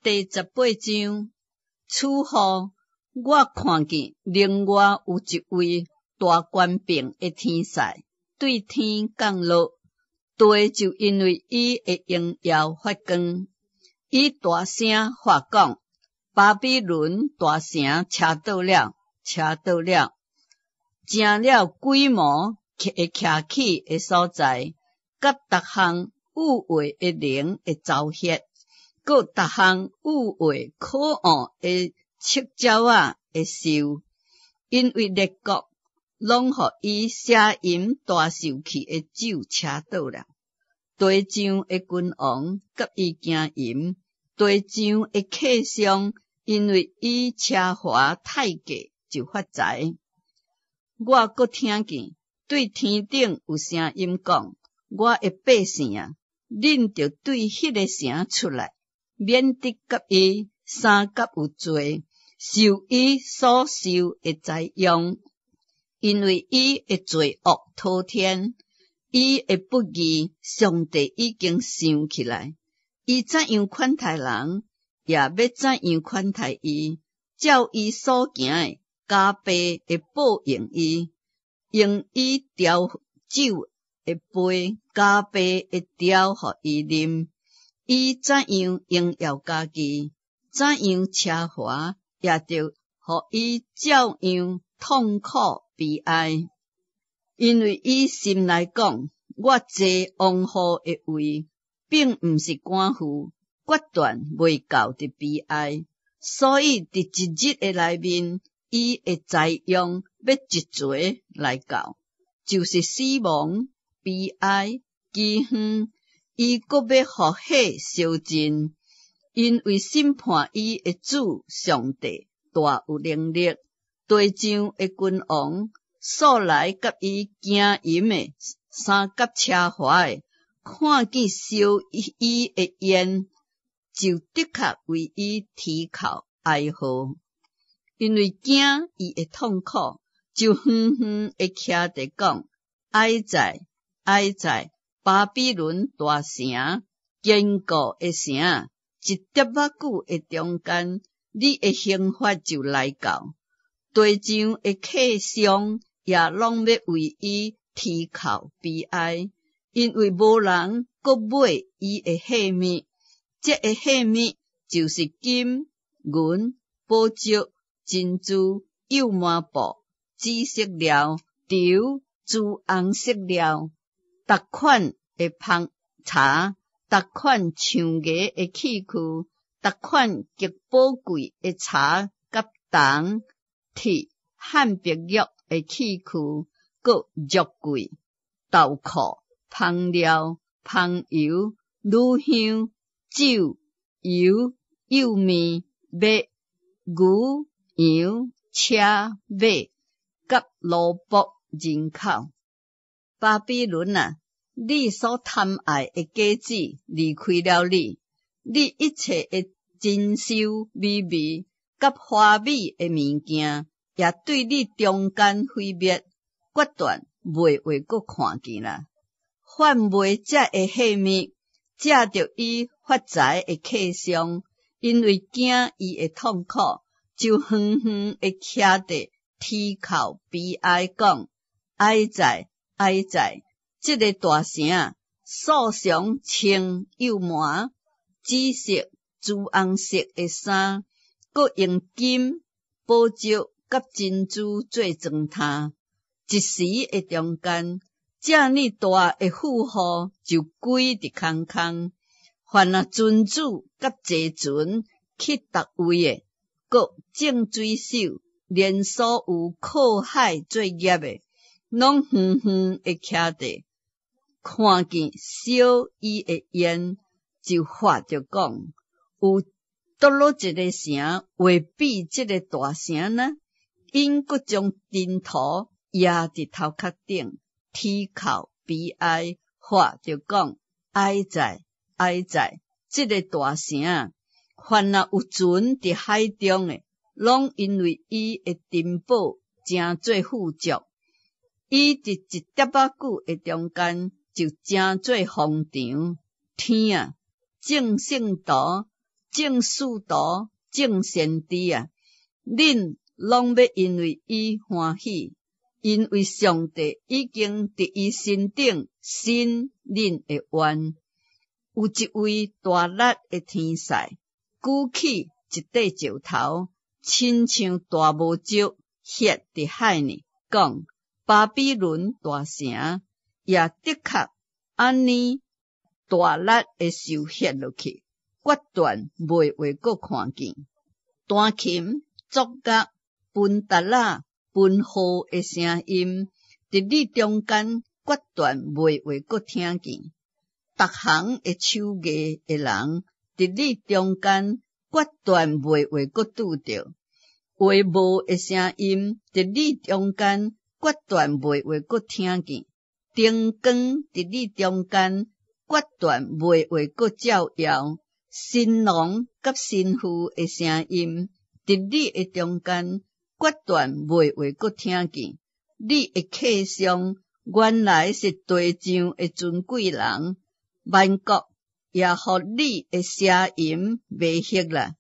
第18章，此后，我看见另外有一位大权柄的天使对天降落，地就因为伊的荣耀发光。伊大声发讲：巴比伦大城车倒了，车倒了，成了规模会徛起的所在，甲逐项有为的灵会遭ฮ็，佮逐项有为可恶的七鸟仔会受，因为列国拢互伊邪淫大受气的酒车倒了。地上的君王甲伊行淫，地上的客商因为伊奢华太价就发财。我阁听见对天顶有声音讲：我的百姓啊，恁着对迄个城出来，免得甲伊三甲有罪，受伊所受的灾殃，因为伊的罪恶滔天，伊的不义，上帝已经想起来。伊怎样款待人，也要怎样款待伊，照伊所行的，加倍的报应伊，用伊调酒的杯，加倍的调互伊啉。伊怎样荣耀家己，怎样奢华，也着互伊照样痛苦悲哀。因为伊心内讲：我坐王后的位，并毋是官府，决断未到的悲哀。所以伫一日的内面，伊的灾殃要一撮来到，就是死亡、悲哀、饥荒。伊阁要互火烧尽，因为审判伊的主上帝大有能力。地上的君王素来甲伊行淫的三甲奢华的，看见烧伊的烟，就的确为伊啼哭哀嚎，因为惊伊的痛苦，就远远的徛地讲：哀哉，哀哉！巴比伦大城，坚固的城，一叠仔久的中间，你的刑罚就来到。地上的客商也拢要为伊啼哭悲哀，因为无人阁买伊的器皿。这个器皿就是金、银、宝石、珍珠、幼麻布、紫色料、稻、朱红色料，逐款的芳茶，逐款象牙的器具，逐款极宝贵的茶甲铜、铁、汉白玉的器具，搁肉桂、豆蔻、香料、香油、乳香、酒、油、幼面、麦、牛、羊、车、马，甲奴仆人口。巴比伦啊，你所贪爱的果子离开了你，你一切的珍馐美味，甲华美的物件，也对你中间毁灭，决断袂话阁看见啦。贩卖这个器皿，借着伊发财的客商，因为惊伊的痛苦，就远远的徛地啼哭悲哀，讲：哀哉，哀哉！这个大城素常穿幼麻、紫色、朱红色的衫，搁用金、宝石甲珍珠做装饰。一时的中间，这么大的富户就归伫空空。凡那君主甲坐船去逐位的，搁种水手，连所有靠海作业的，拢远远的徛地，看见烧伊的烟，就发着讲：有倒落一个城会比这个大城呢？因搁将尘土压伫头壳顶，啼哭悲哀，发着讲：哀哉，哀哉！这个大城，凡那有船伫海中的，拢因为伊的珍宝真做富足。伊伫一叠仔久的中间，就真做荒场。天啊，众圣徒正使徒、正先知啊，恁拢要因为伊欢喜，因为上帝已经伫伊身顶伸恁的冤。有一位大力的天使，举起一块石头，亲像大木石，ฮ็伫海里，讲巴比伦大城也的确安尼大力的受ฮ็落去，决断袂话阁看见。弹琴、作乐、分达拉、分号的声音，伫你中间决断袂话阁听见。逐项的手艺的人，伫你中间决断袂话阁拄着。话无的声音，伫你中间决断袂话阁听见。灯光伫你中间决断袂话阁照耀。新郎甲新妇的声音，伫你的中间决断袂话阁听见。你的客上原来是地上的尊贵人，万国也互你的声音迷惑啦。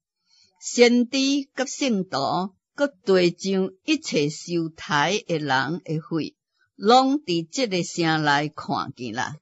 先知甲圣徒，搁地上一切受抬的人的血，拢伫这个城内看见啦。